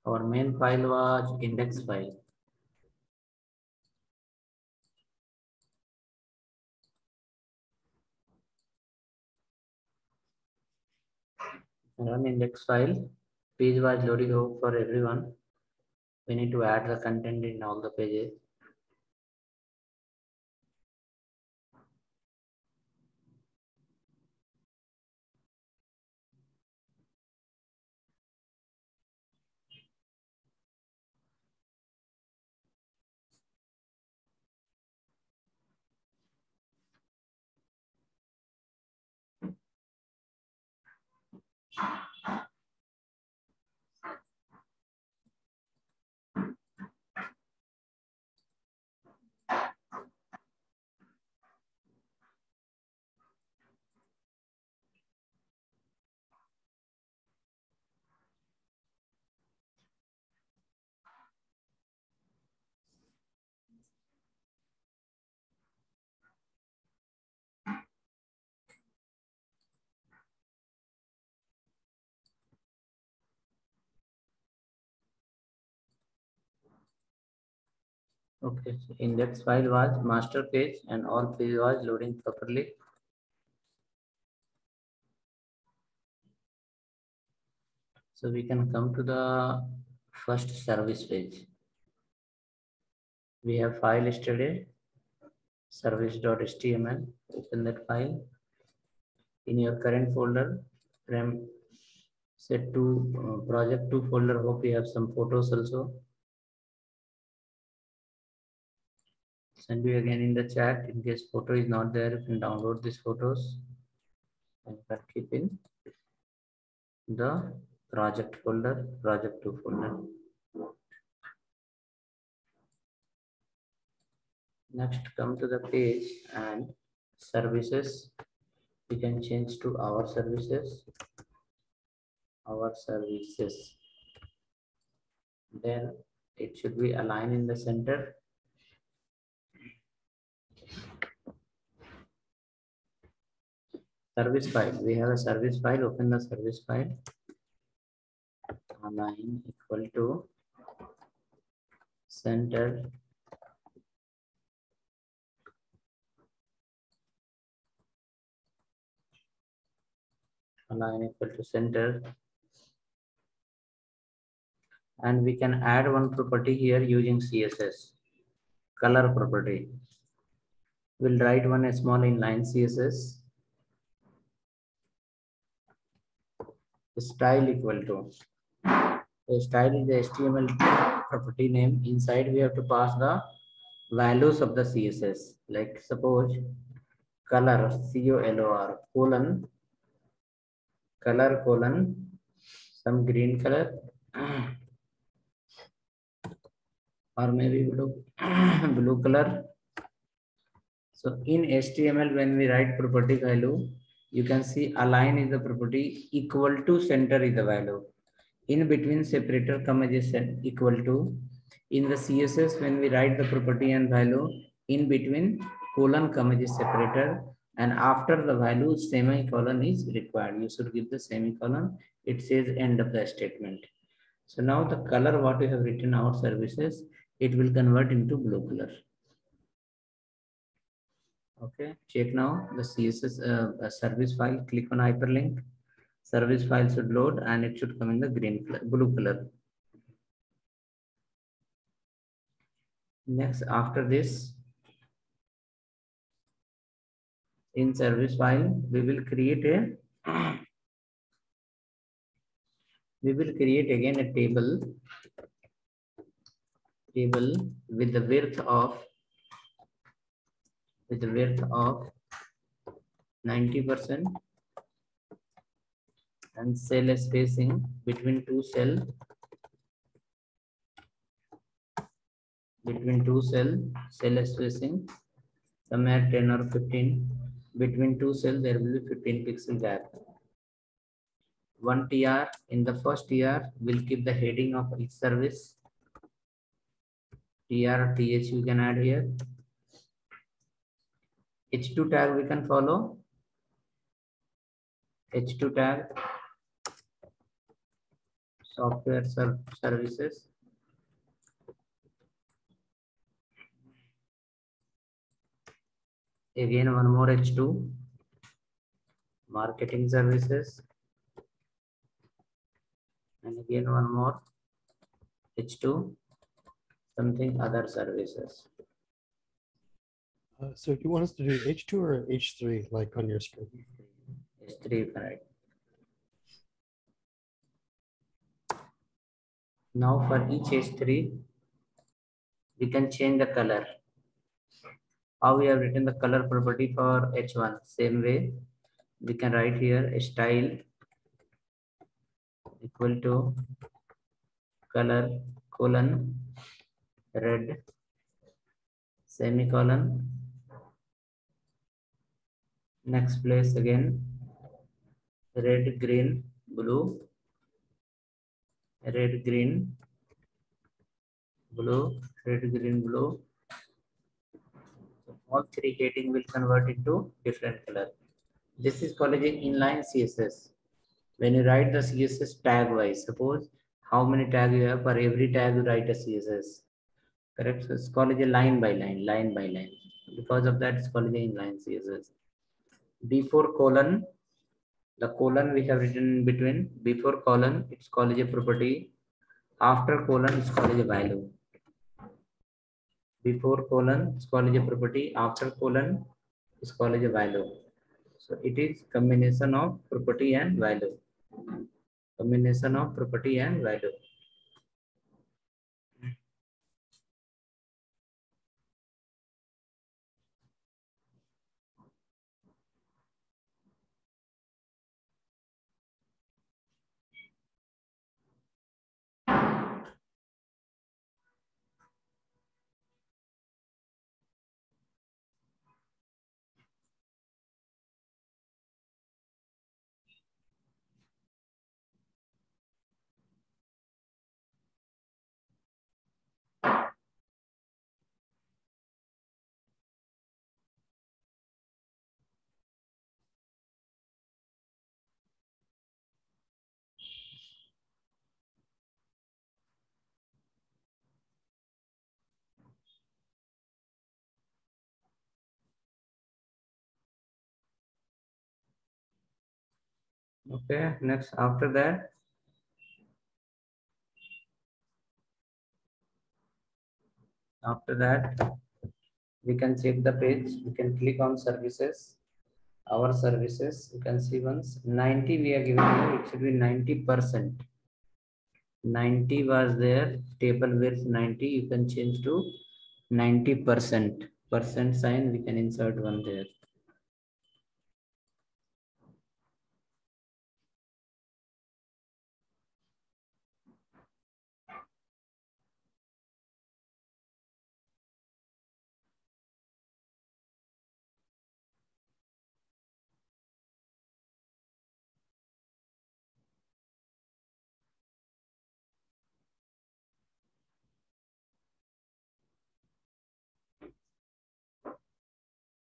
Our main file was index file. Run index file. Page was loading out for everyone. We need to add the content in all the pages. Okay, so index file was master page and all page was loading properly. So we can come to the first service page. We have file yesterday, service.html. Open that file. In your current folder, set to project 2 folder. Hope you have some photos also. Send you again in the chat. In case photo is not there, you can download these photos and keep in the project folder, project 2 folder. Next, come to the page and services. We can change to our services. Our services. Then it should be aligned in the center. Service file. We have a service file. Open the service file. Align equal to center. Align equal to center. And we can add one property here using CSS. Color property. We'll write one small inline CSS. Style equal to. The style is the HTML property name. Inside we have to pass the values of the CSS. Like suppose color color colon some green color or maybe blue blue color. So in HTML, when we write property value, you can see align is the property, equal to center is the value. In between separator comma is equal to. In the CSS, when we write the property and value, in between colon comma is separator, and after the value semicolon is required. You should give the semicolon. It says end of the statement. So now the color what we have written out services, it will convert into blue color. Okay, check now the CSS service file. Click on hyperlink. Service file should load and it should come in the blue color. Next, after this, in service file, we will create again a table with the width of 90% and cell spacing between two cell spacing somewhere 10 or 15. Between two cells there will be 15 pixel gap. One TR. In the first TR we'll keep the heading of each service. TR or TH you can add here. H2 tag we can follow. H2 tag. software services. Again, one more H2, marketing services. And again, one more H2, something other services. So do you want us to do H2 or H3 like on your screen? H3, right? Now for each H3, we can change the color. How we have written the color property for H1? Same way, we can write here a style equal to color colon red semicolon. Next place again red green blue, red green blue, red green blue. So all three heading will convert into different color. This is called as inline CSS. When you write the CSS tag wise, suppose how many tag you have, for every tag you write a CSS. Correct? So it's called as a line by line, line by line. Because of that, it's called as inline CSS. Before colon, the colon we have written in between. Before colon, it's called as a property. After colon, it's called as a value. Before colon, it's called as a property. After colon, it's called as a value. So it is combination of property and value. Combination of property and value. Okay, next after that, we can check the page. We can click on services. Our services, you can see once 90 we are given here, it should be 90%. 90 was there, table width 90, you can change to 90%. Percent sign, we can insert one there.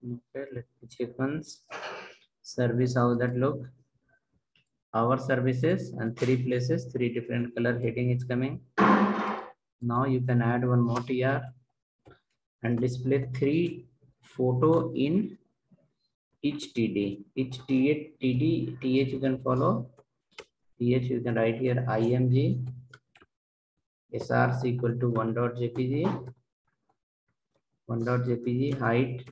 Okay, let me check once. Service, how that look? Our services and three places, three different color heading is coming. Now you can add one more TR and display three photo in each TD. Each TH you can follow. TH you can write here IMG SRC equal to 1.jpg, 1.jpg height.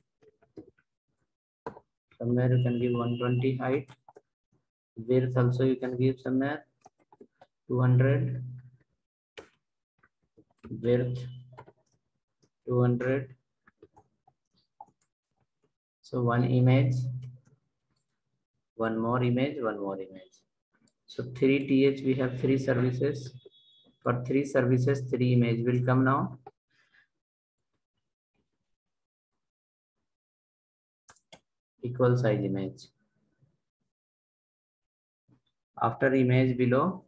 Somewhere you can give 120 height. Width also you can give somewhere 200. Width 200. So one image, one more image, one more image. So 3 TH we have 3 services. For 3 services, 3 image will come now. Equal size image. After image below,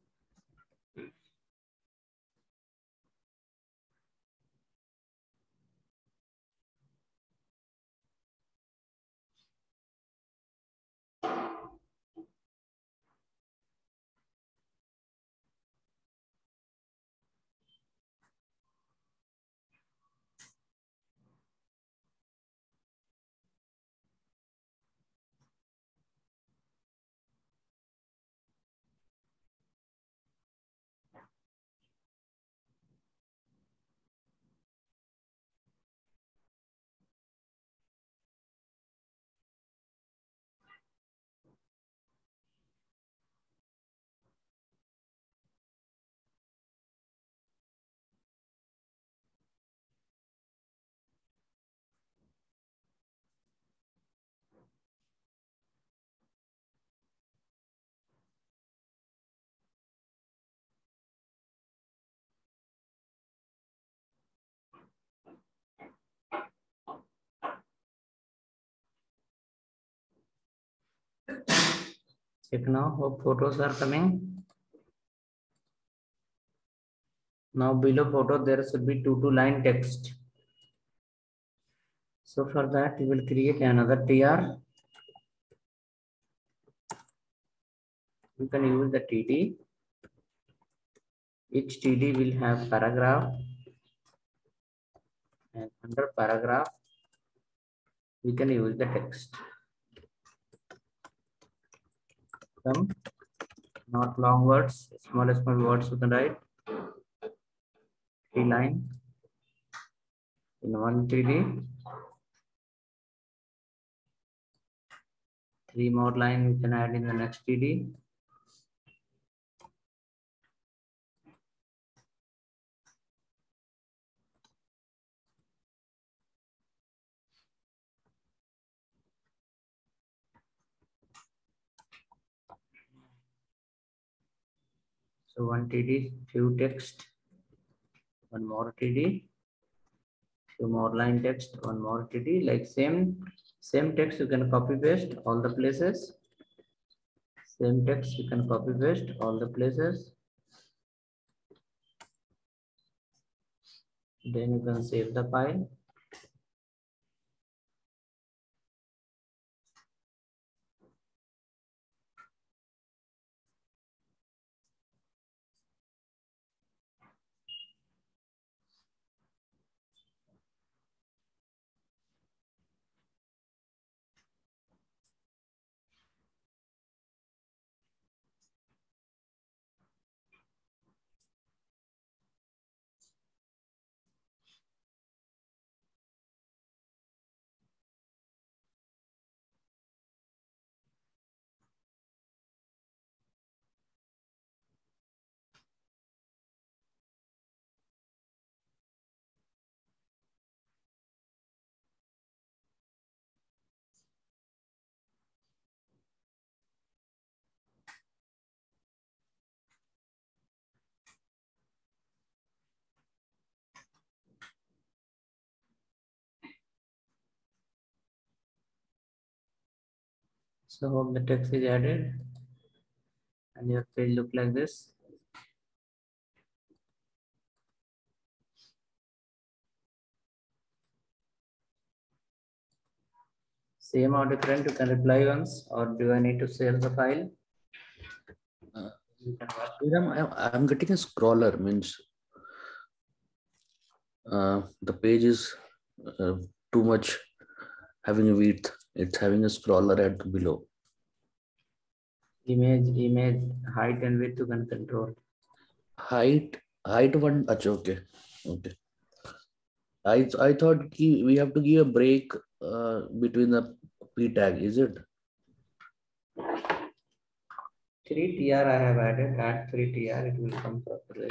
Check now. Hope photos are coming. Now below photo there should be 2 line text. So for that you will create another TR. You can use the TD. Each TD will have paragraph, and under paragraph we can use the text. Some not long words, small words you can write. 3 line in one TD. 3 more line we can add in the next TD. So one TD, few text, one more TD, few more line text, one more TD. Like same text you can copy paste all the places. Same text you can copy paste all the places. Then you can save the file. So hope the text is added and your page look like this. Same or different, you can reply once, or do I need to save the file? You can watch. I'm getting a scroller, means the page is too much having a width. It's having a scroller at below. Image height and width you can control. Height one. Okay. I thought we have to give a break between the p tag. Is it? 3 TR I have added. Add 3 TR. It will come properly.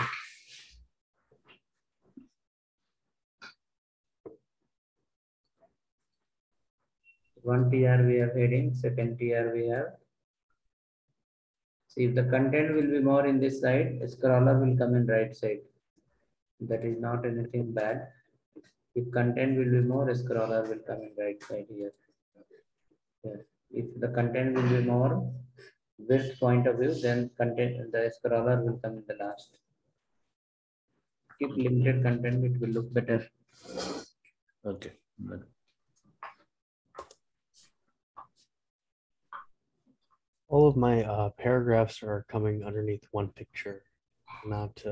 One TR we have heading. Second TR we have. See, if the content will be more in this side, a scroller will come in right side. That is not anything bad. If content will be more, a scroller will come in right side here. Yes. If the content will be more width point of view, then the scroller will come in the last. Keep limited content, it will look better. Okay. All of my paragraphs are coming underneath one picture, not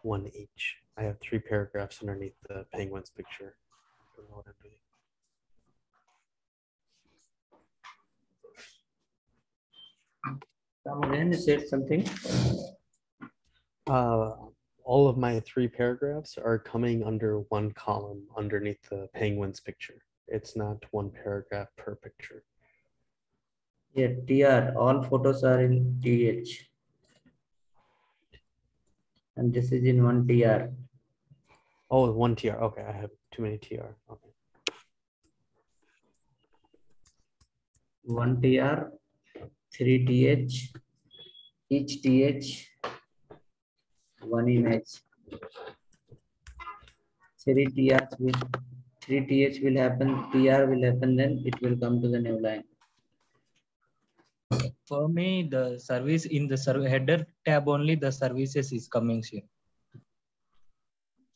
one each. I have 3 paragraphs underneath the penguin's picture. I don't know what I'm doing. Come again, you said something? All of my 3 paragraphs are coming under one column underneath the penguin's picture. It's not one paragraph per picture. Yeah, TR, all photos are in TH. And this is in one TR. Oh, one TR. Okay, I have too many TR. Okay. One TR, 3 TH, each TH, one image. 3 TH will happen, TR will happen, then it will come to the new line. For me, the service in the header tab only, the services is coming here.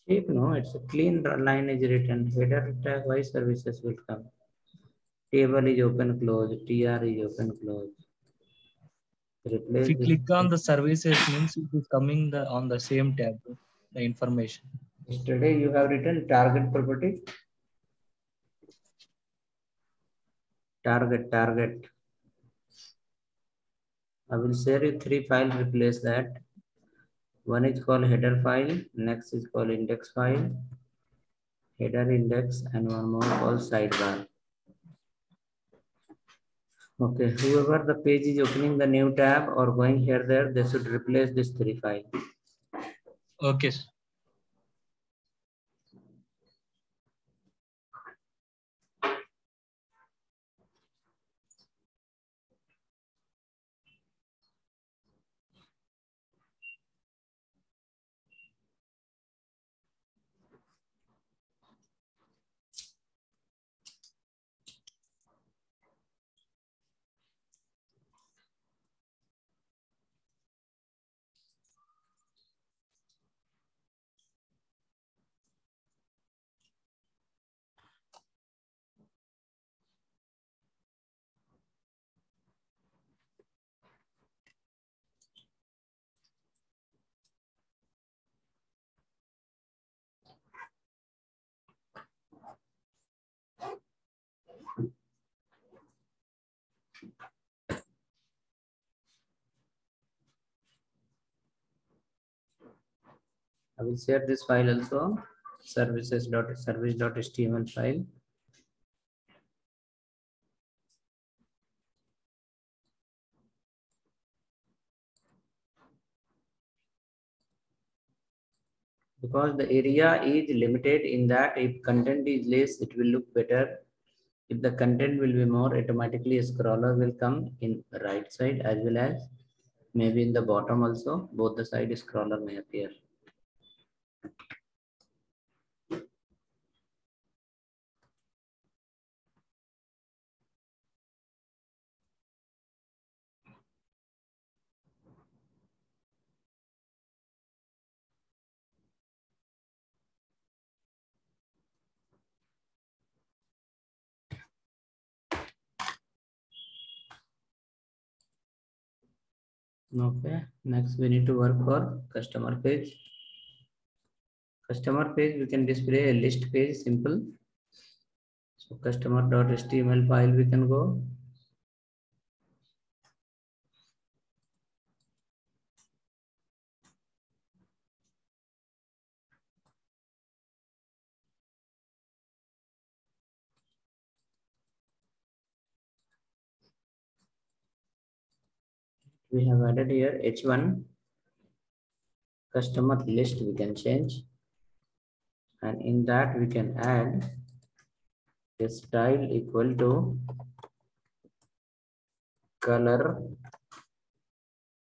Cheap, no, it's a clean line is written. Header tag, why services will come? Table is open, close. TR is open, close. Replace If you this. click on the services, means it is coming on the same tab, the information. Yesterday you have written target property. Target. I will share you 3 files, replace that. One is called header file, next is called index file, header index, and one more called sidebar. Okay, whoever the page is opening the new tab or going here there, they should replace this 3 files. Okay. I will share this file also, service.html file. Because the area is limited in that if content is less, it will look better. If the content will be more, automatically a scroller will come in the right side as well as maybe in the bottom also. Both the side scroller may appear. Okay, next we need to work for customer page. Customer page, we can display a list page, simple. So customer.html file we can go. We have added here H1 customer list we can change. And in that we can add a style equal to color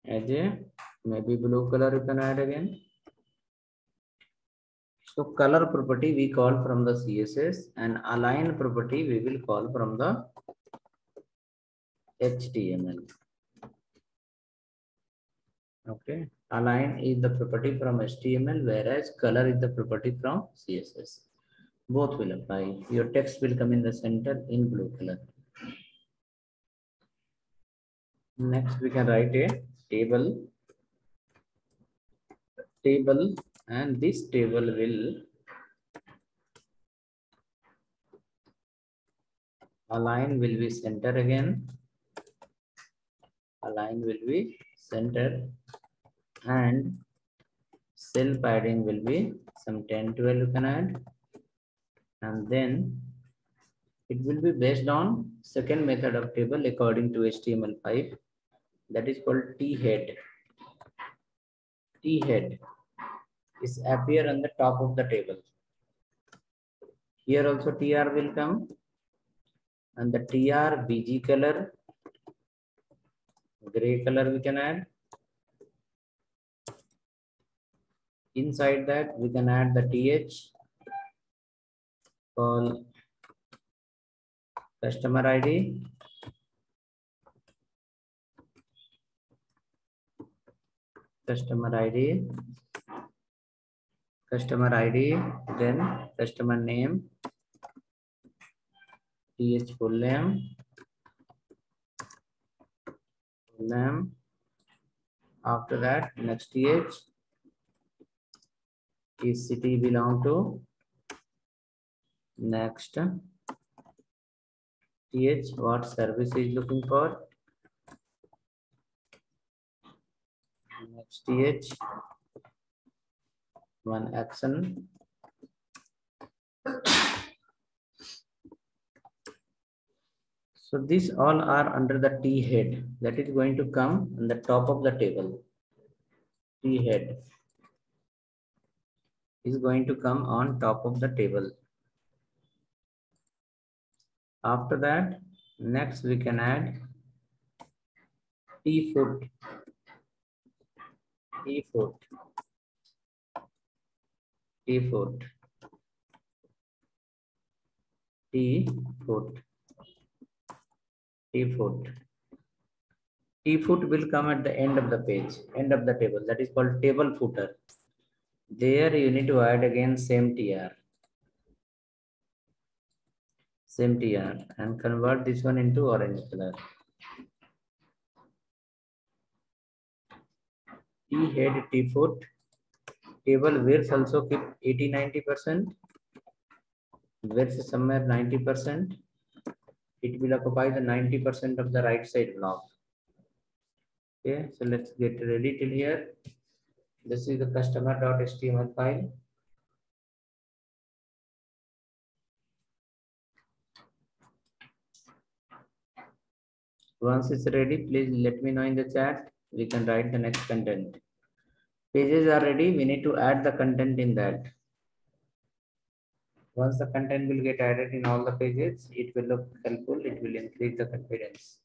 as a maybe blue color you can add again. So color property we call from the CSS and align property we will call from the HTML. Okay, align is the property from HTML, whereas color is the property from CSS. Both will apply. Your text will come in the center in blue color. Next, we can write a table, and this table will align will be center again. Align will be center, and cell padding will be some 10-12 you can add, and then it will be based on second method of table according to HTML5, that is called T-head. T-head is appear on the top of the table. Here also TR will come, and the TR BG color, gray color we can add. Inside that we can add the TH, call customer ID, customer ID, then customer name, TH full name, after that next TH is city belong to, next TH what service is looking for, next TH one action, so these all are under the T head that is going to come on the top of the table. T head is going to come on top of the table. After that, next we can add T foot, T foot, T foot, T foot, T foot. T foot will come at the end of the page, end of the table. That is called table footer. There you need to add again same TR. Same TR and convert this one into orange color. T head, T foot. Table width also keep 80-90%. Width somewhere 90%. It will occupy the 90% of the right side block. Okay, so let's get ready till here. This is the customer.html file. Once it's ready, please let me know in the chat. We can write the next content. Pages are ready. We need to add the content in that. Once the content will get added in all the pages, it will look helpful. It will increase the confidence.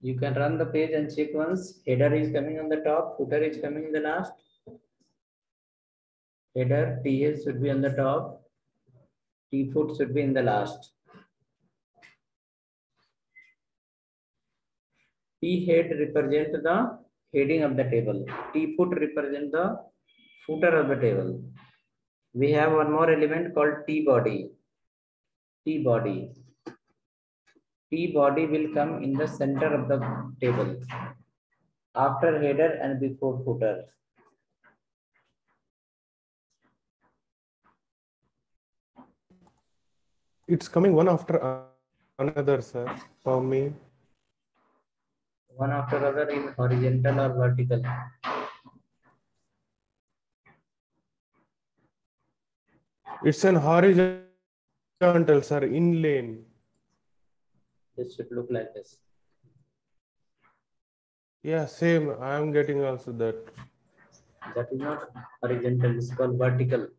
You can run the page and check once. Header is coming on the top, footer is coming in the last. Header, TH should be on the top, T foot should be in the last. T head represent the heading of the table. T foot represent the footer of the table. We have one more element called T body. T body. T body will come in the center of the table after header and before footer. It's coming one after another, sir, for me. One after other in horizontal or vertical. It's an horizontal, sir, in lane. This should look like this. Yeah, same. I am getting also that. That is not horizontal, it's called vertical.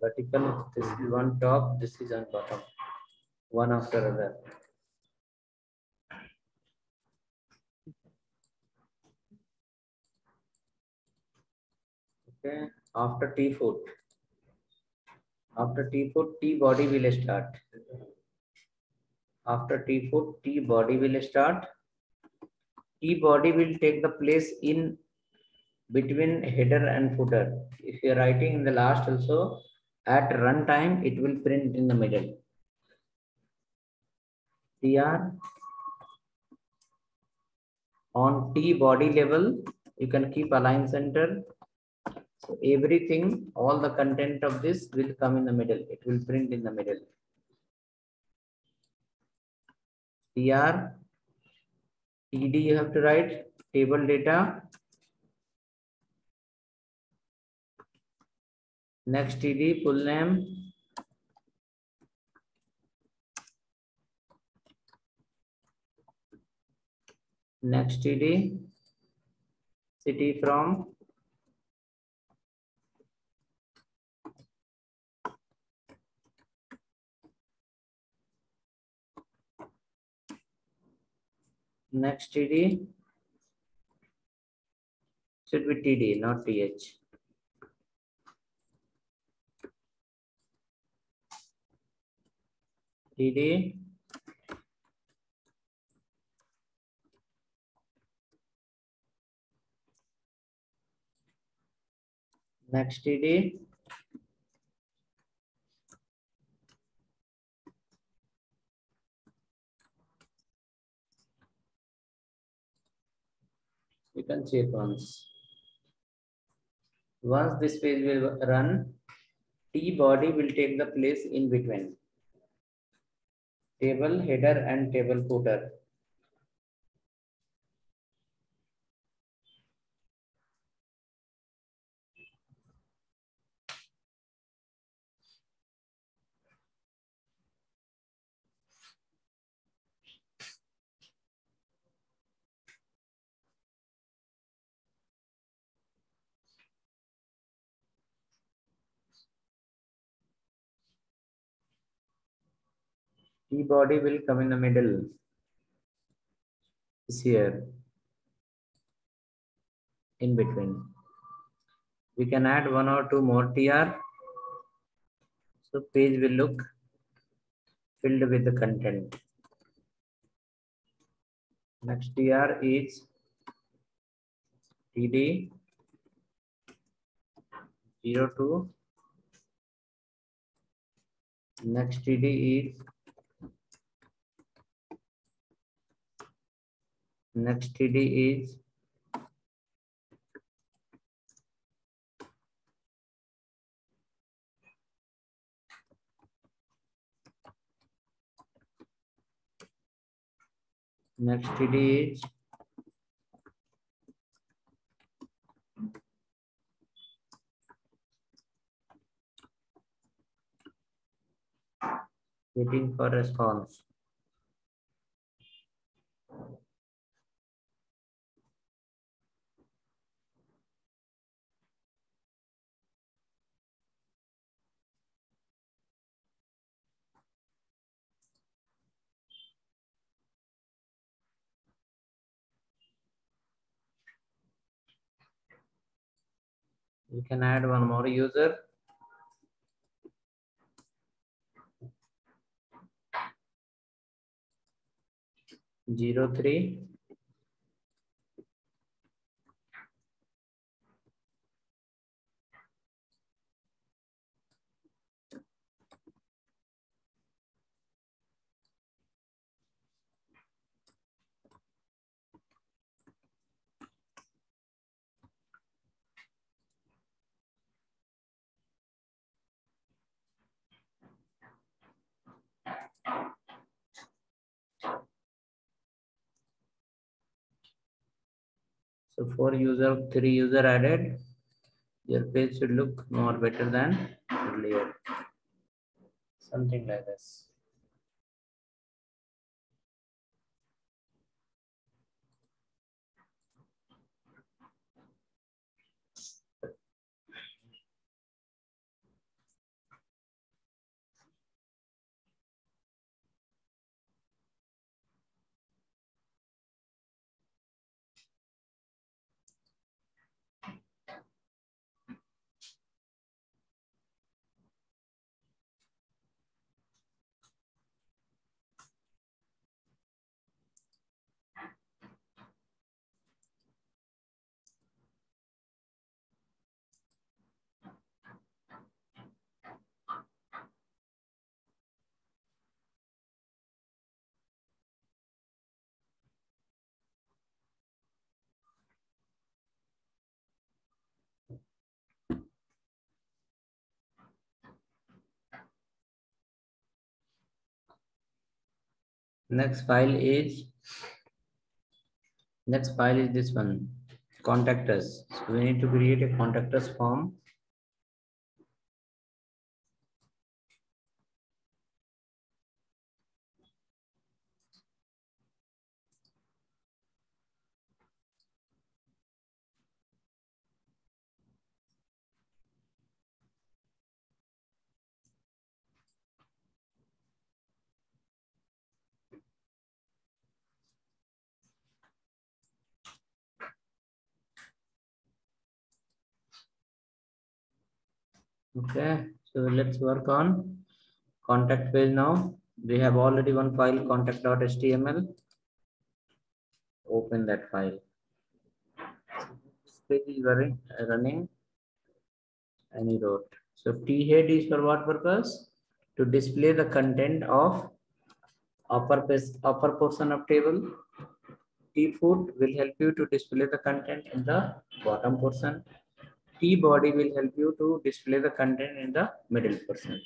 Vertical, this is one top, this is on bottom. One after other. Okay, after T foot. After T foot, T body will start. After T foot, T body will start. T body will take the place in between header and footer. If you are writing in the last also, at runtime, it will print in the middle. TR on T body level, you can keep align center. So everything, all the content of this will come in the middle. It will print in the middle. TR, TD you have to write, table data. Next TD, full name. Next TD, city from. Next TD should be TD, not TH. TD. Next TD. You can check once. Once this page will run, T body will take the place in between table header and table footer. T body will come in the middle. Is here. In between. We can add 1 or 2 more TR. So page will look filled with the content. Next TR is TD 02. Next TD is waiting for response. You can add one more user. Zero 03. So 4 user, 3 user added. Your page should look more better than earlier. Something like this. Next file is this one, contact us. So we need to create a contact us form. Okay, so let's work on contact page now. We have already one file, contact.html. Open that file. This page is running, and you wrote. So T head is for what purpose? To display the content of upper portion of table. T foot will help you to display the content in the bottom portion. T body will help you to display the content in the middle portion.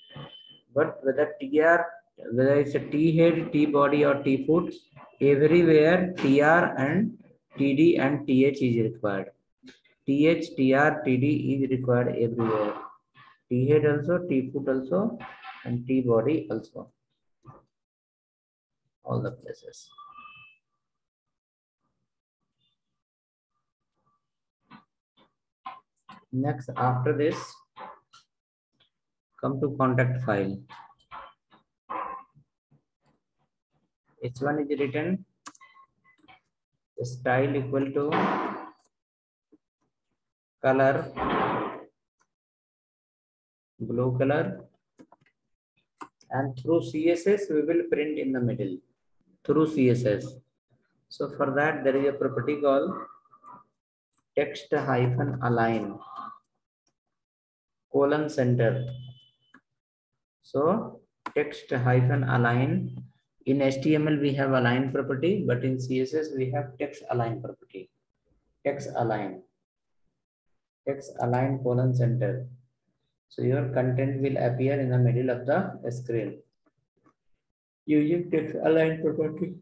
But whether it's a T head, T body, or T foot, everywhere TR and TD and TH is required. TH, TR, TD is required everywhere. T head also, T foot also, and T body also. All the places. Next, after this, come to contact file. H1 is written style equal to color, blue color, and through CSS we will print in the middle through CSS. So for that there is a property called text hyphen align colon center. So text hyphen align, in HTML we have align property, but in CSS we have text align property. Text align colon center. So your content will appear in the middle of the screen using text align property.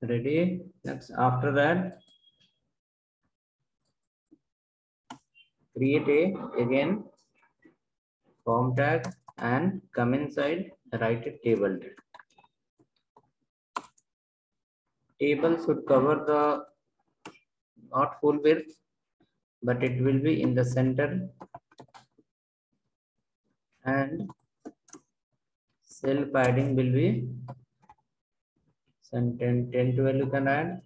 Ready? Next, after that, create again form tag and come inside, write a table. Table should cover the not full width, but it will be in the center, and cell padding will be 10, 12 you can add.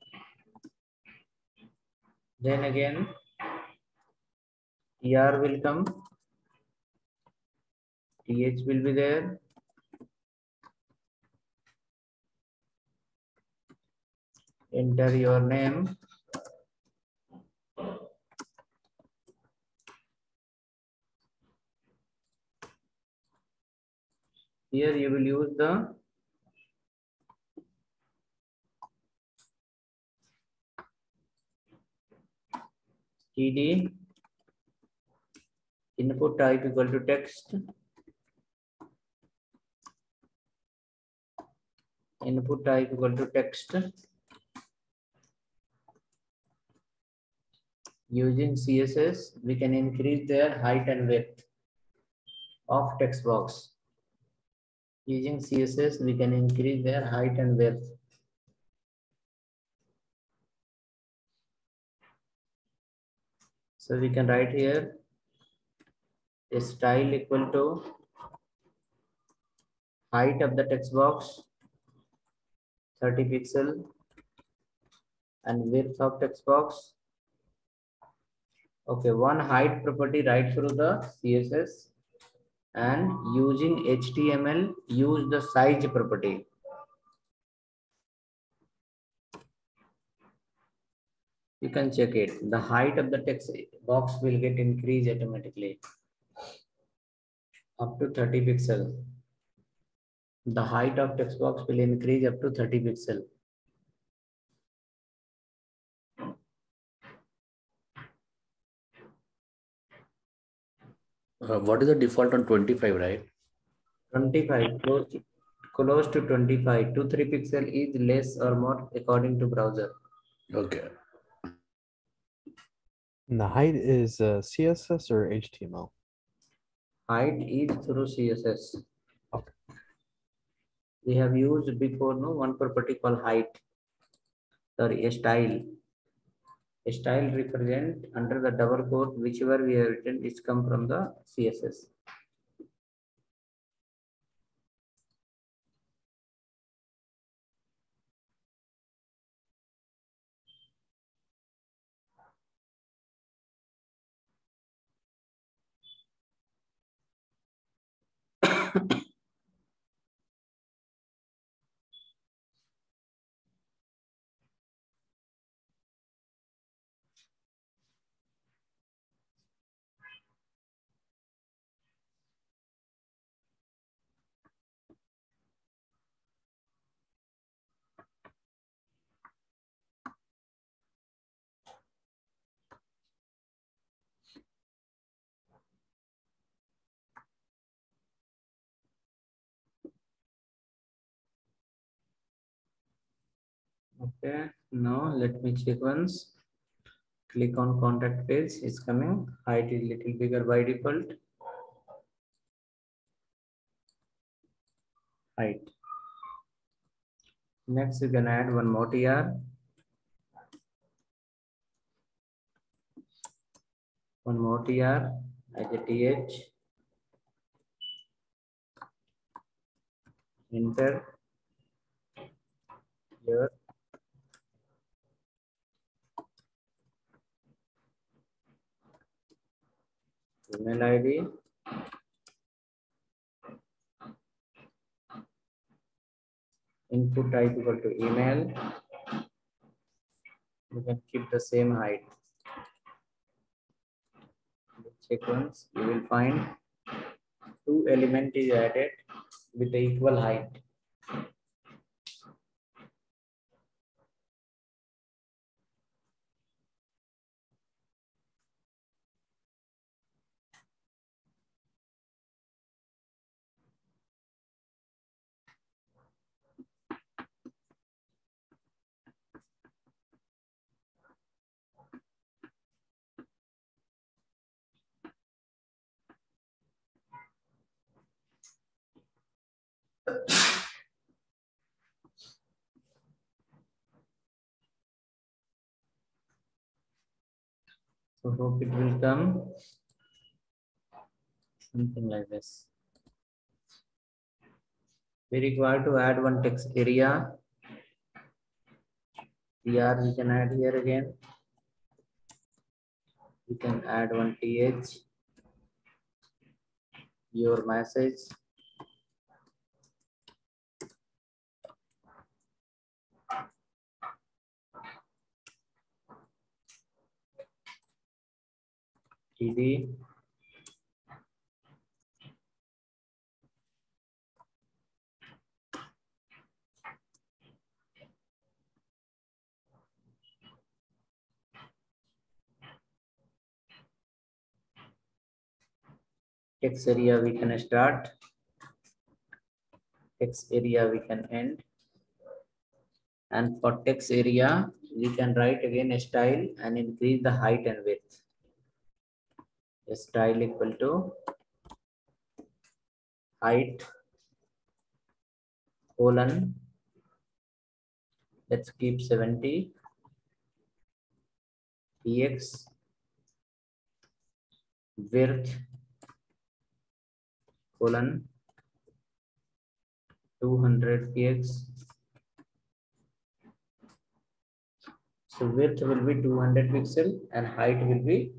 Then again TR will come, TH will be there, enter your name, here you will use the TD, input type equal to text, input type equal to text. Using CSS, we can increase their height and width of text box. Using CSS, we can increase their height and width. So we can write here a style equal to height of the text box 30 pixel and width of text box. Okay, one height property right through the CSS, and using HTML use the size property. You can check it. The height of the text box will get increased automatically up to 30 pixel. The height of text box will increase up to 30 pixel. What is the default on 25, right? 25, close to 25. 2-3 pixel is less or more according to browser. Okay. And the height is CSS or HTML? Height is through CSS. Okay. We have used before, no, one property called height. Sorry, a style. A style represent under the double quote, whichever we have written, it's come from the CSS. Okay, now let me check once. Click on contact page, it's coming. Height is little bigger by default. Height. Next, you can add one more tr. One more tr as a th. Enter here. Email ID. Input type equal to email. You can keep the same height. Check once, you will find 2 element is added with the equal height. So hope it will come something like this. We require to add one text area. TR we can add here again. We can add one th. Your message. TD. Text area we can start. Text area we can end. And for text area, we can write again a style and increase the height and width. A style equal to height colon. Let's keep 70. Px width colon 200 px. So width will be 200 pixel and height will be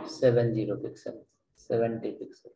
70 pixel, 70 pixel.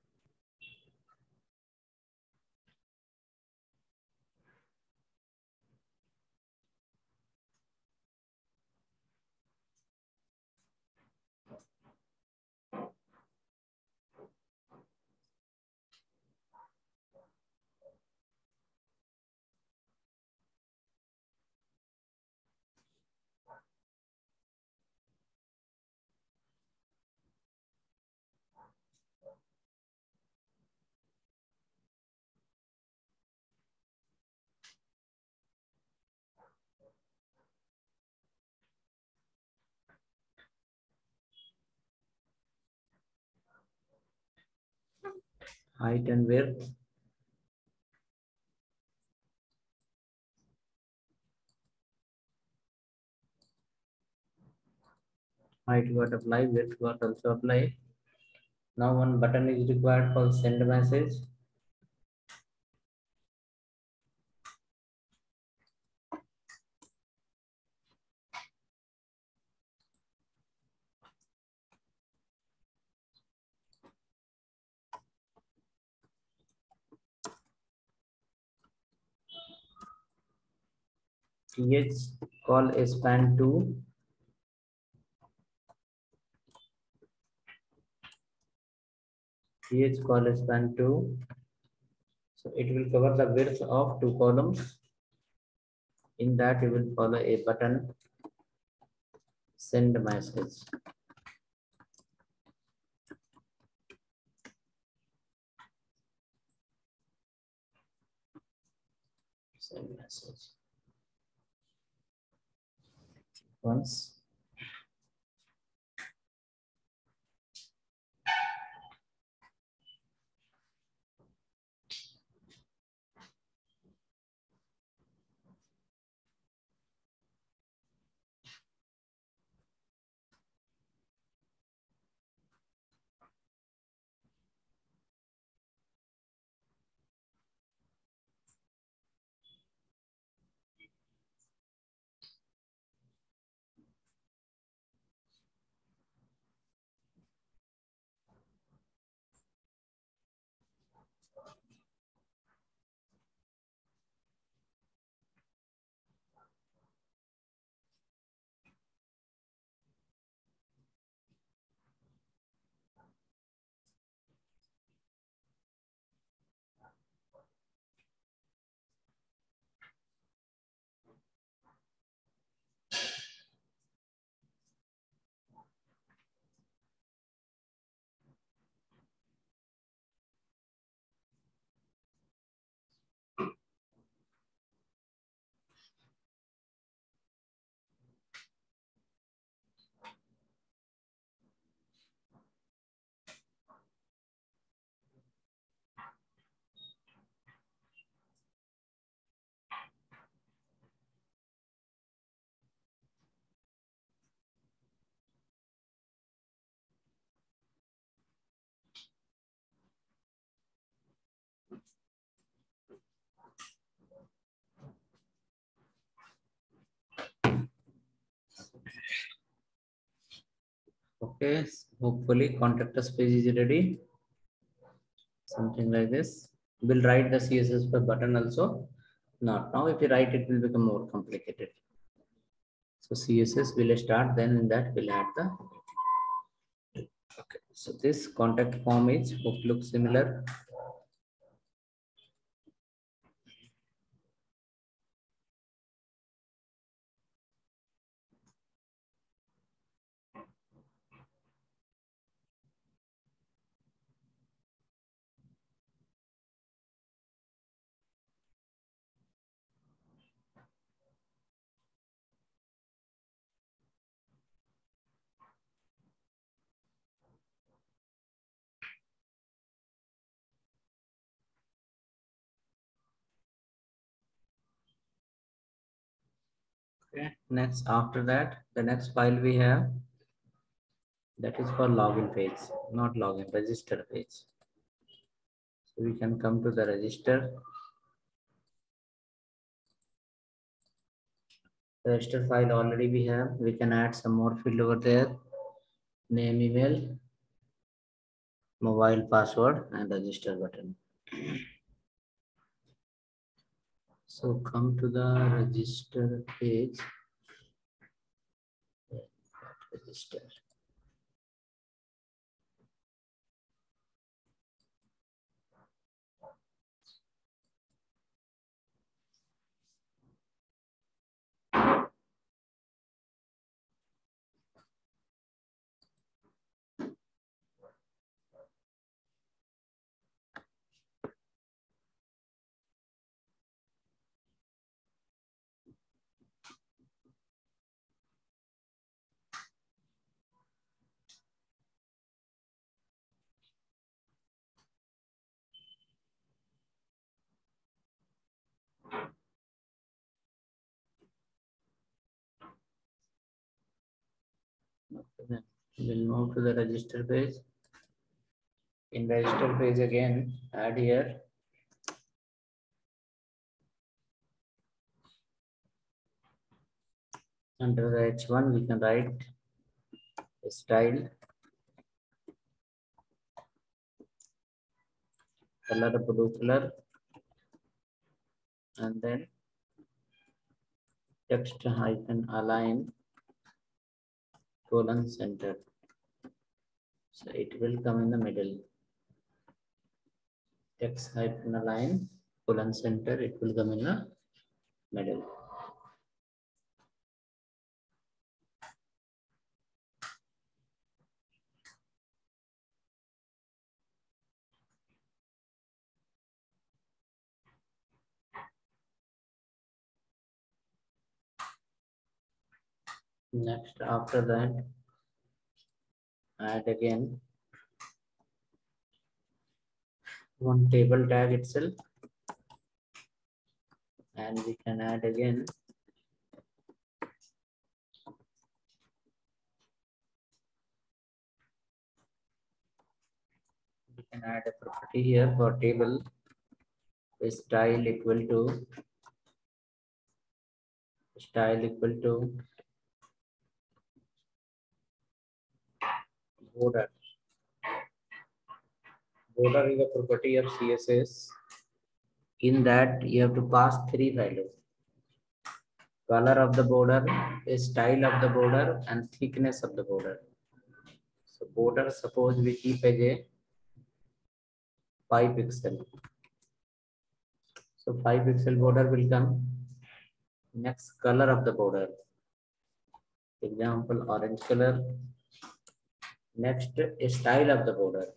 height and width. Height got apply, width got also apply. Now one button is required for send message. Th call span 2. Th call span 2. So it will cover the width of 2 columns. In that, you will follow a button send message. Send message. Once. Okay, hopefully contact us page is ready. Something like this. We'll write the CSS per button also. Not now. If you write, it will become more complicated. So CSS will start. Then in that we'll add the. Okay. So this contact form is hope looks similar. Okay. Next, after that, the next file we have that is for login page, not login, register page. So we can come to the register. The register file already we have. We can add some more field over there. Name, email, mobile password, and register button. So come to the register page. Register. Then we'll move to the register page. In register page again, add here. Under the H1, we can write style, color blue color, and then text hyphen align colon center. So it will come in the middle. Text hyphen align colon center, it will come in the middle. Next, after that, add again one table tag itself, and we can add again a property here for table style equal to border. Border is a property of CSS. In that, you have to pass three values: color of the border, style of the border, and thickness of the border. So border, suppose we keep as a 5 pixel. So 5 pixel border will come. Next, color of the border. Example, orange color. Next, style of the border.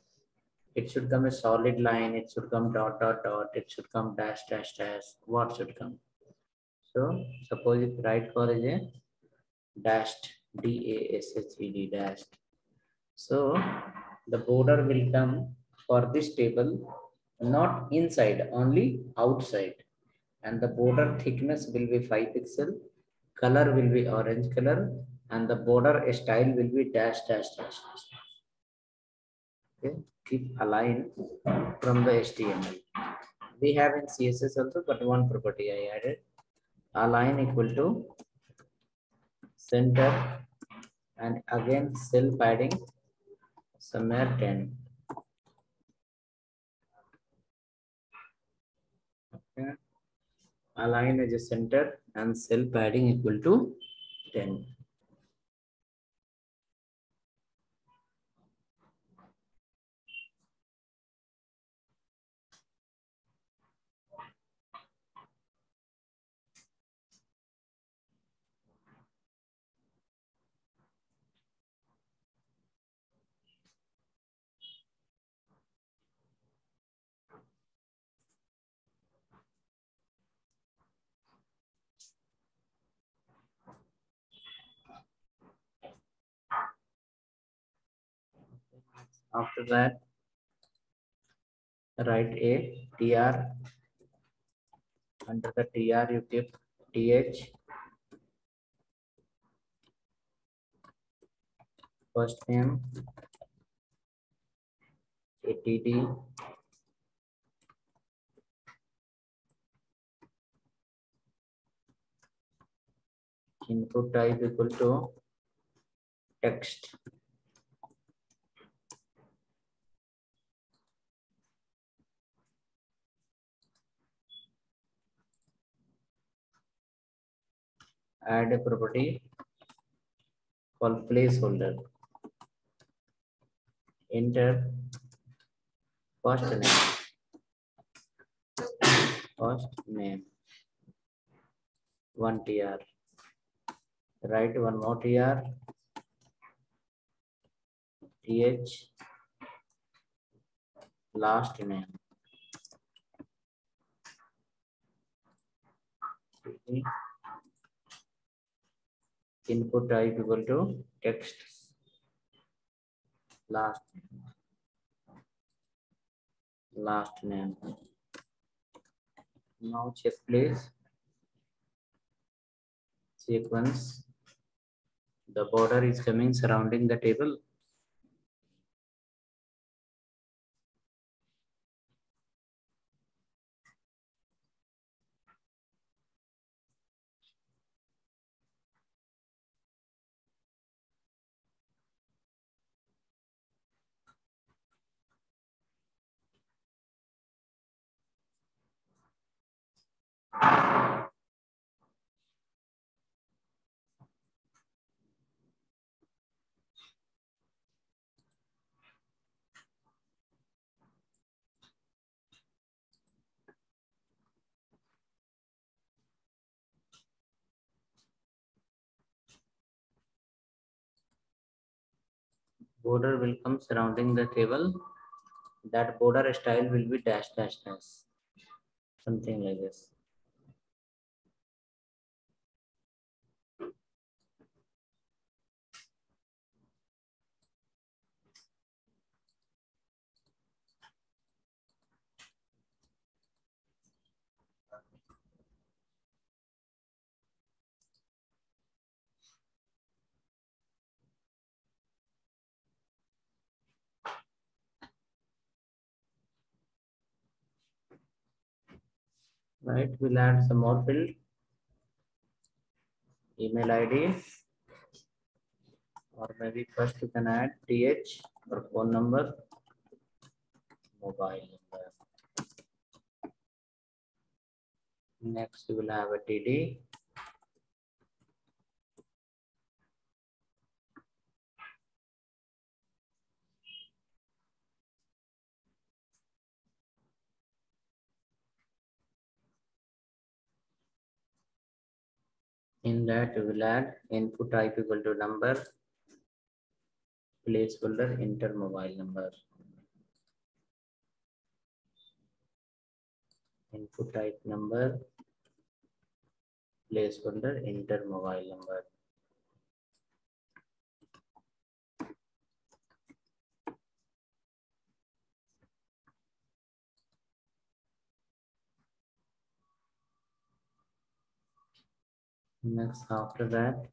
It should come a solid line. It should come dot, dot, dot. It should come dash, dash, dash. What should come? So suppose if right for is a dashed, D-A-S-H-E-D, dashed. So the border will come for this table, not inside, only outside. And the border thickness will be 5 pixel. Color will be orange color. And the border style will be dash, dash, dash, dash. Okay, keep align from the HTML. We have in CSS also, but one property I added. Align equal to center, and again cell padding somewhere 10. Okay. Align as a center and cell padding equal to 10. After that, write a tr. Under the tr, you keep th, first name, ATD, input type equal to text. Add a property called placeholder. Enter first name, one tr. Write one more tr, th, last name. Input type equal to text, last name. Now check please. Sequence The border is coming surrounding the table. Border will come surrounding the table. That border style will be dash dash dash. Something like this. Right, we'll add some more field. Email ID, or maybe first you can add TH or phone number, mobile number. Next we will have a TD. In that we will add input type equal to number, placeholder, enter mobile number. Input type number, placeholder, enter mobile number. Next, after that,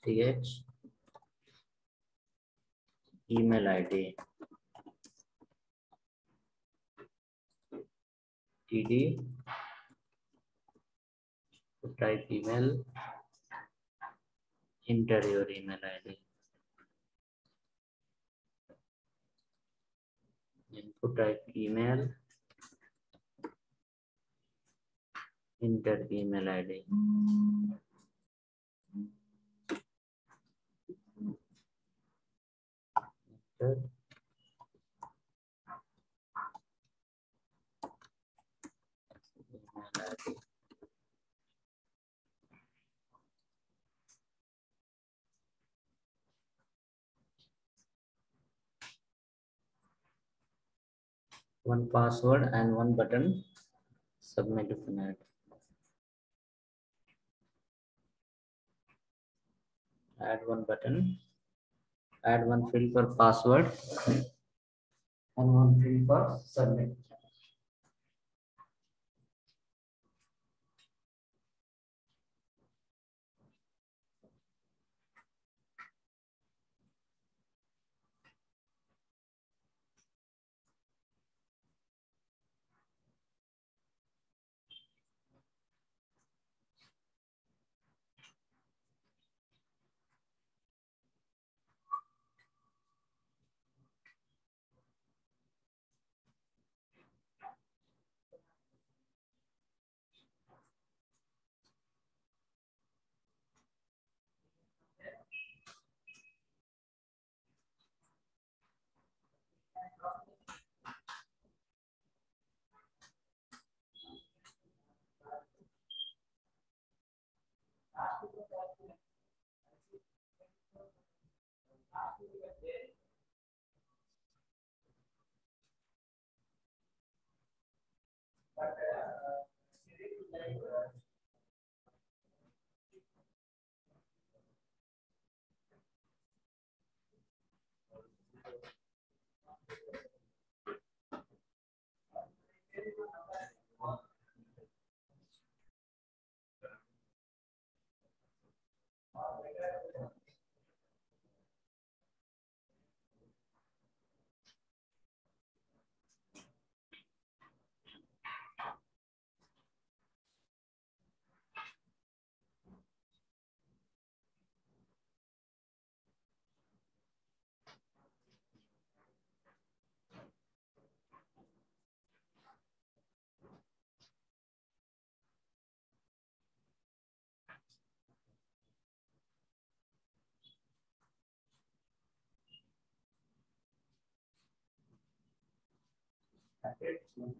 TH, email ID, TD, type email, enter your email ID. Input type email, enter email ID. Enter. Email ID. One password and one button. Submit if not. Add one button. Add one field for password and one field for submit.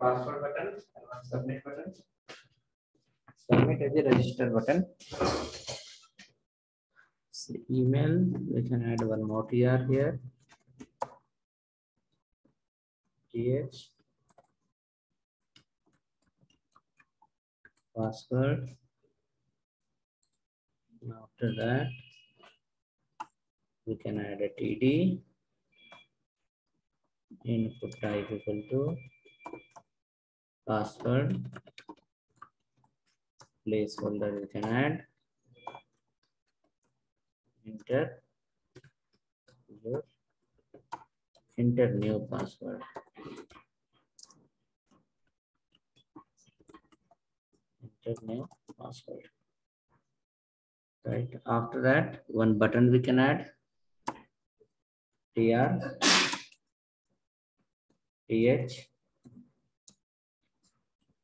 Password button and one submit button. Submit as a register button. So email, we can add one more TR here. TH. Password. After that, we can add a TD. Input type equal to password. Placeholder we can add. Enter new password. Enter new password. Right. After that, one button we can add. TR. TH.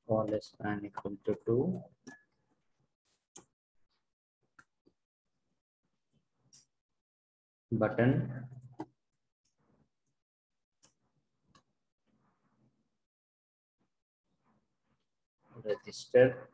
Call span equal to 2. Button. Register.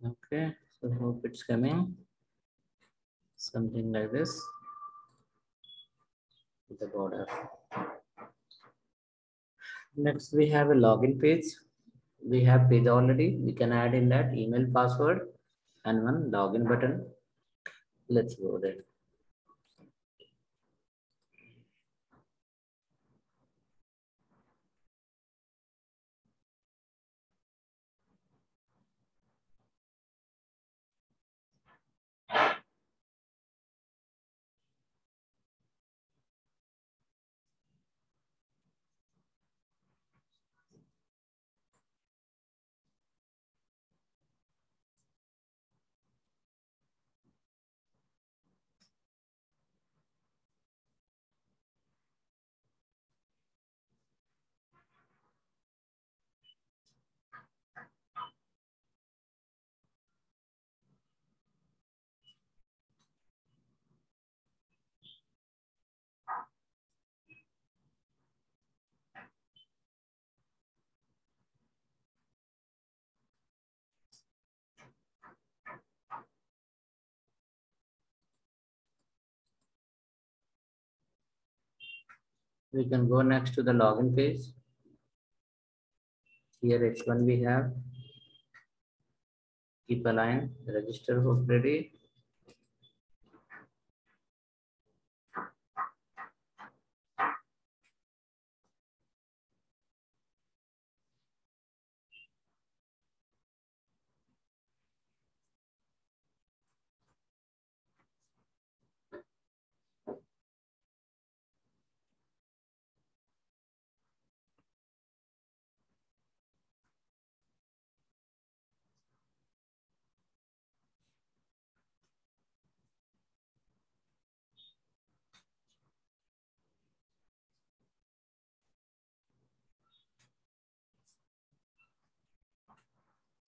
Okay, so hope it's coming. Something like this. With the border. Next, we have a login page. We have page already. We can add in that email password and one login button. Let's go there. We can go next to the login page. Here H1 we have. Keep align, register hook ready.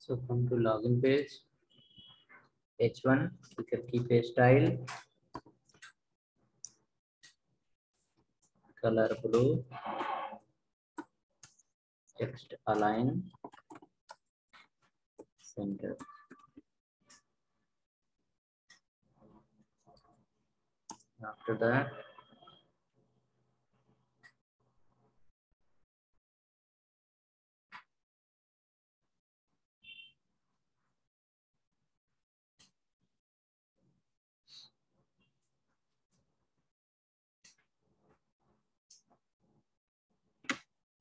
So come to login page. H1, you can keep a style, color blue, text align, center.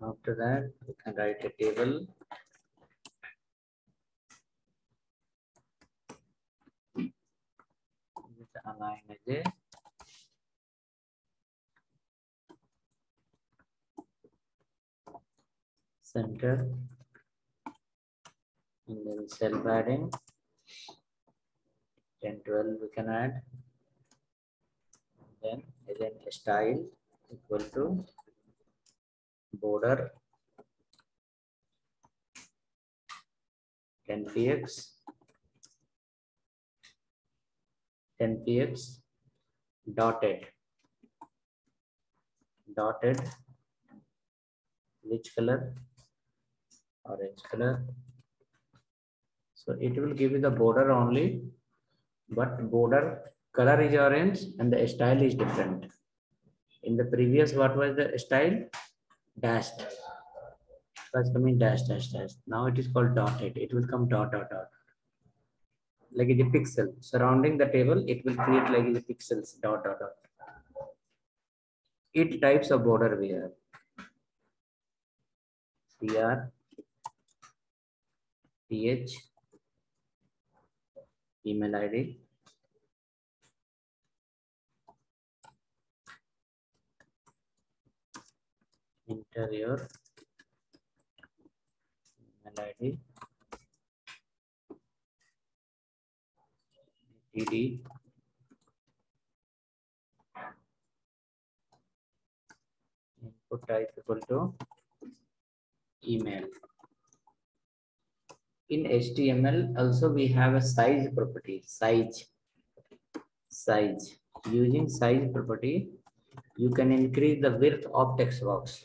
After that, you can write a table. With align edge. Center. And then cell padding. 10, 12 we can add. Then again style equal to border 10px 10px dotted which color? Orange color. So it will give you the border only, but border color is orange and the style is different. In the previous, what was the style? Dashed. Was coming dash dash dash. Now it is called dotted. It will come dot dot dot. Like a pixel surrounding the table, it will create like the pixels dot dot dot. 8 types of border we have. CR, TH, email ID, enter your email ID, TD, input type equal to email. In HTML also we have a size property, size. Using size property, you can increase the width of text box.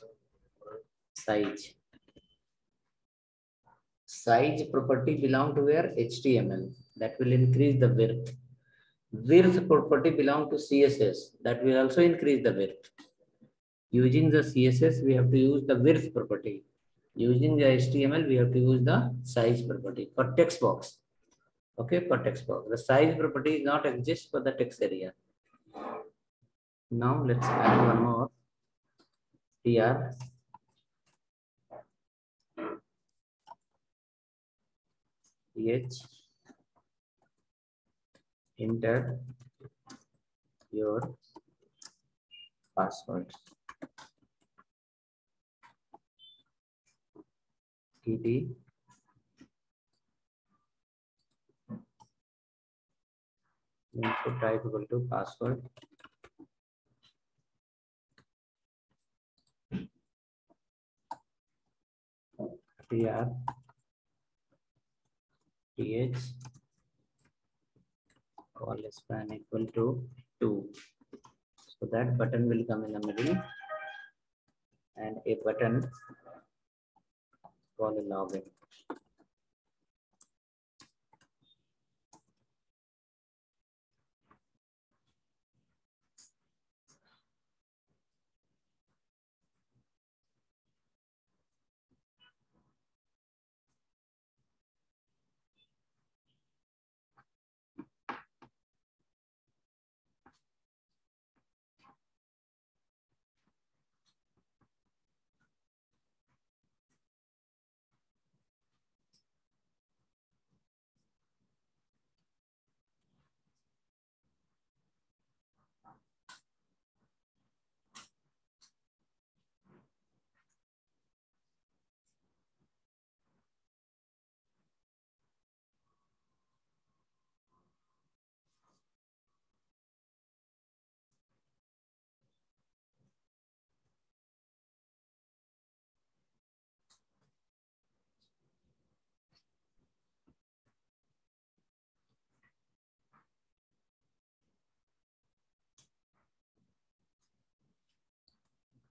Size property belong to where? HTML. That will increase the width. Width property belong to CSS. That will also increase the width. Using the CSS, we have to use the width property. Using the HTML, we have to use the size property for text box. Okay, for text box. The size property is not exist for the text area. Now let's add one more. TR. TH. Enter your password. TD. Input type equal to password. TR. TH. Call span equal to 2. So that button will come in the middle and a button called login.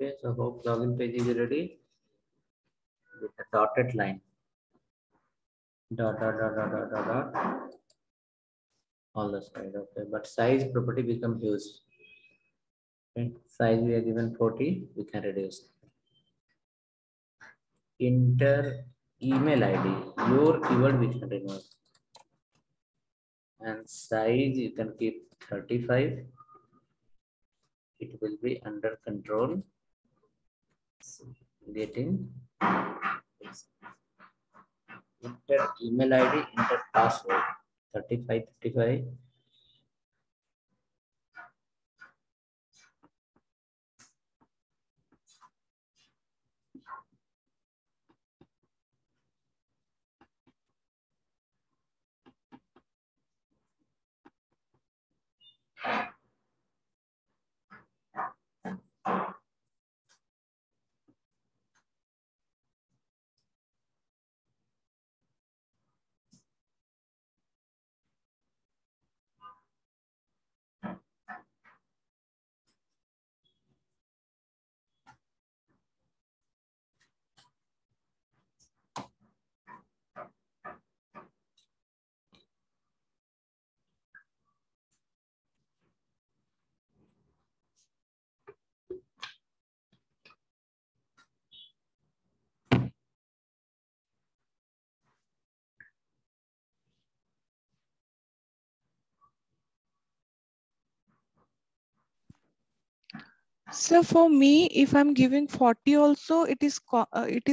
Okay, so hope login page is ready with a dotted line. Dot, dot, dot, dot, dot, dot, dot. All the side, okay. But size property become huge. Okay. Size we are given 40, we can reduce. Enter email ID, your keyword we can remove. And size you can keep 35. It will be under control. Getting enter email ID, enter password 3535. So for me, if I'm giving 40 also, it is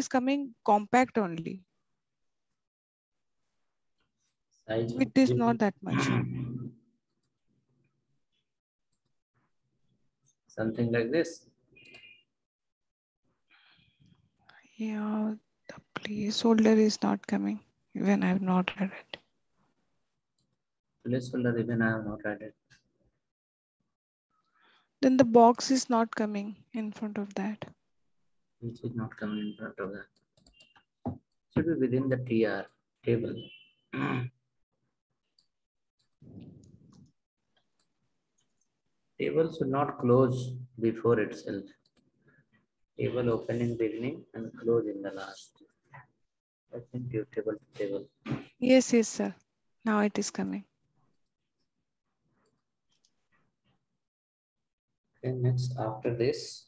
coming compact only. Size It is not that much. Something like this. Yeah, the placeholder is not coming when I've not read it. Placeholder even I have not added. Then the box is not coming in front of that. Which is not coming in front of that. Should be within the TR table. Table should not close before itself. Table open in beginning and close in the last. I think your table to table. Yes, yes, sir. Now it is coming. Okay, next after this.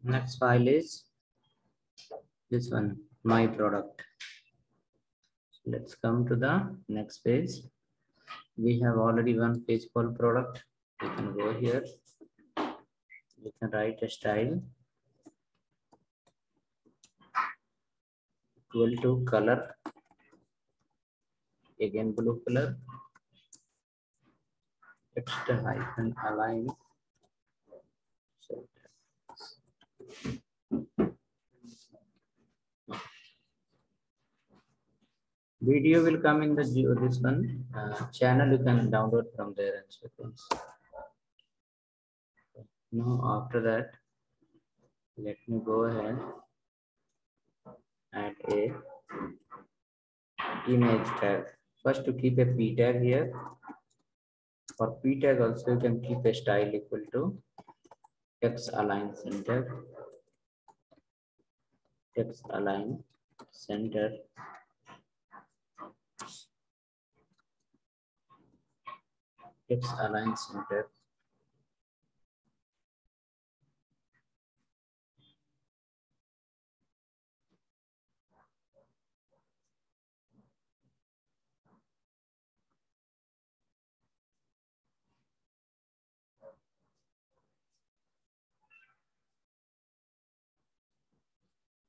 Next file is this one, my product. Let's come to the next page. We have already one page called product. You can go here. You can write a style equal to color. Again blue color. Extra hyphen align. Video will come in the this one channel. You can download from there and so things. Now after that, let me go ahead. Add a image tag. First to keep a p tag here. For p tag also you can keep a style equal to text align center. Text align center. Text align center.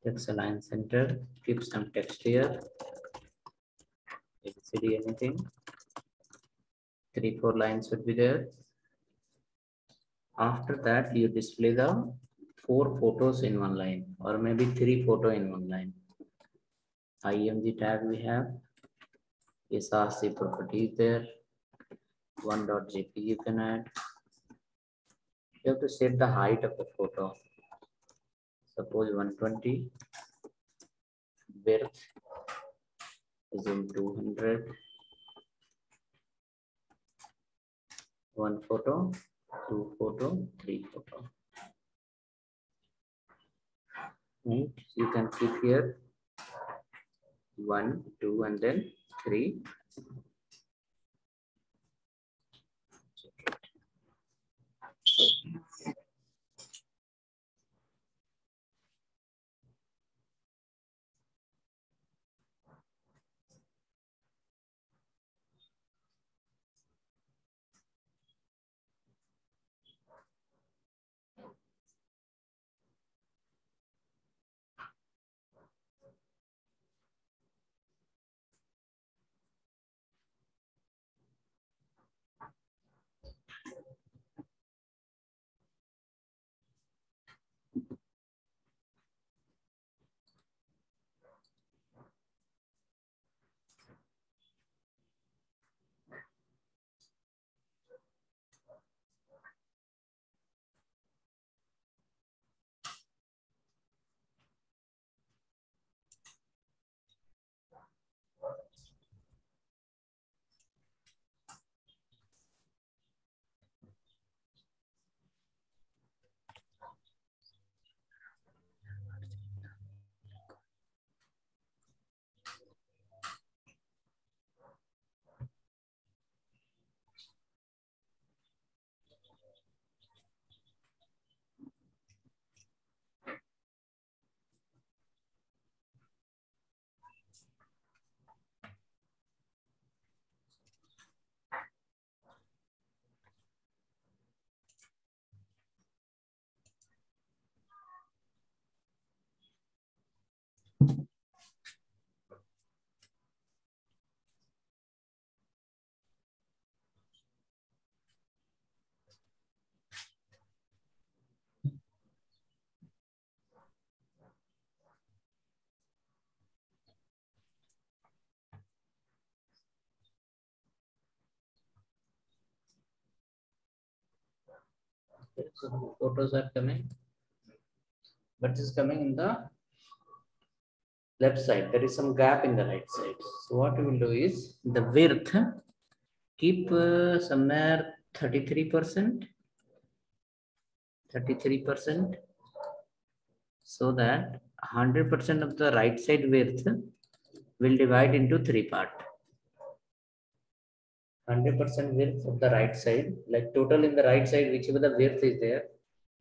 Text align center. Keep some text here. LCD anything. 3-4 lines would be there. After that, you display the 4 photos in one line, or maybe 3 photos in one line. IMG tag we have. SRC property is there. 1.jpg you can add. You have to set the height of the photo. Suppose 120. Width zoom 200. 1 photo, 2 photo, 3 photo. Right. You can keep here 1, 2, and then 3. Okay, so photos are coming, but it's coming in the left side. There is some gap in the right side. So what we will do is the width keep somewhere 33%, 33%, so that 100% of the right side width will divide into 3 parts. 100% width of the right side, like total in the right side, whichever the width is there,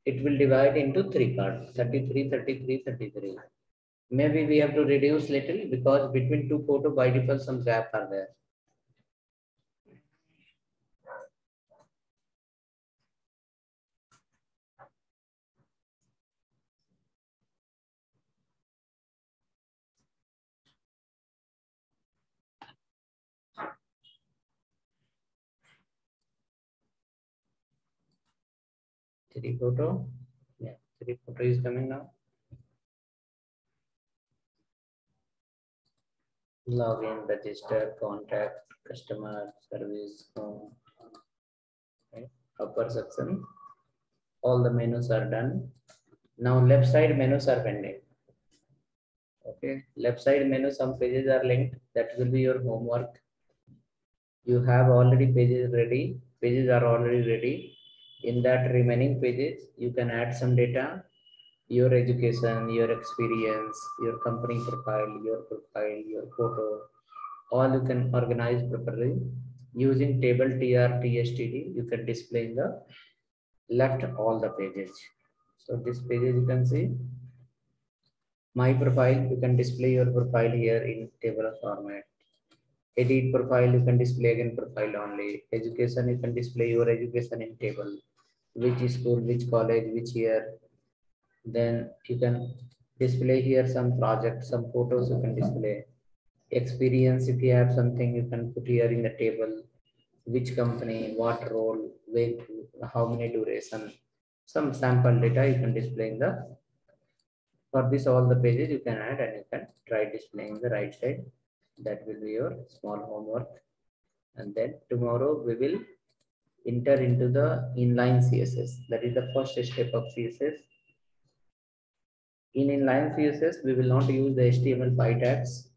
it will divide into 3 parts, 33, 33, 33. Maybe we have to reduce little because between 2 photos by default some gap are there. Three photo, yeah, 3 photo is coming now. Login, register, contact, customer, service, home. Okay. Upper section, all the menus are done. Now left side menus are pending. Okay, left side menu, some pages are linked. That will be your homework. You have already pages ready. Pages are already ready. In that remaining pages, you can add some data, your education, your experience, your company profile, your photo. All you can organize properly using table TR/TSTD. You can display in the left all the pages. So this pages you can see. My profile, you can display your profile here in table format. Edit profile, you can display again profile only. Education, you can display your education in table. Which school, which college, which year. Then you can display here some project, some photos you can display. Experience, if you have something, you can put here in the table. Which company, what role, with how many duration. Some sample data you can display in the. For this, all the pages you can add and you can try displaying the right side. That will be your small homework. And then tomorrow we will enter into the inline CSS. That is the first step of CSS. In inline CSS, we will not use the HTML5 tags.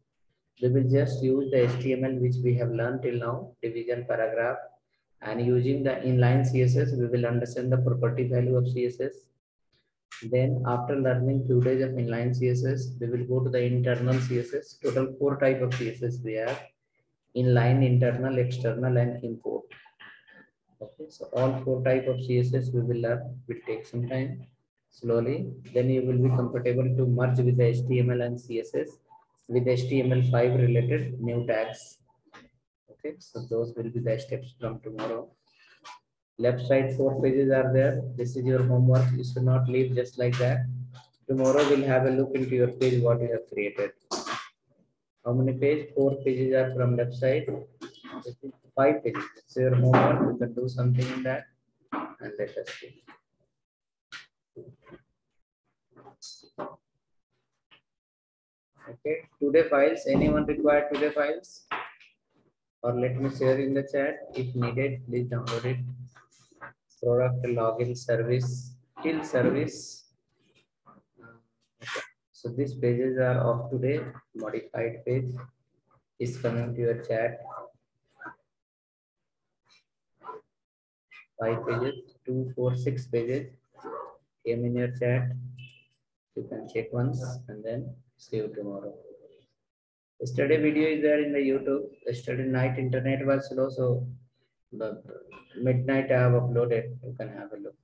We will just use the HTML which we have learned till now, division, paragraph, and using the inline CSS, we will understand the property value of CSS. Then after learning few days of inline CSS, we will go to the internal CSS. Total 4 type of CSS we have: inline, internal, external, and import. Okay, so all 4 type of CSS we will learn. Will take some time. Slowly, then you will be comfortable to merge with the HTML and CSS with HTML5 related new tags. Okay, so those will be the steps from tomorrow. Left side 4 pages are there. This is your homework. You should not leave just like that. Tomorrow we'll have a look into your page what you have created. How many pages? 4 pages are from left side. 5 pages. So your homework, you can do something in that and let us see. Okay, today files. Anyone require today files? Or let me share in the chat. If needed, please download it. Product, login, service, till service. Okay. So these pages are of today. Modified page is coming to your chat. 5 pages, 2, 4, 6 pages came in your chat. You can check once and then see you tomorrow. Yesterday video is there in the YouTube. Yesterday night internet was slow, so the midnight I have uploaded. You can have a look.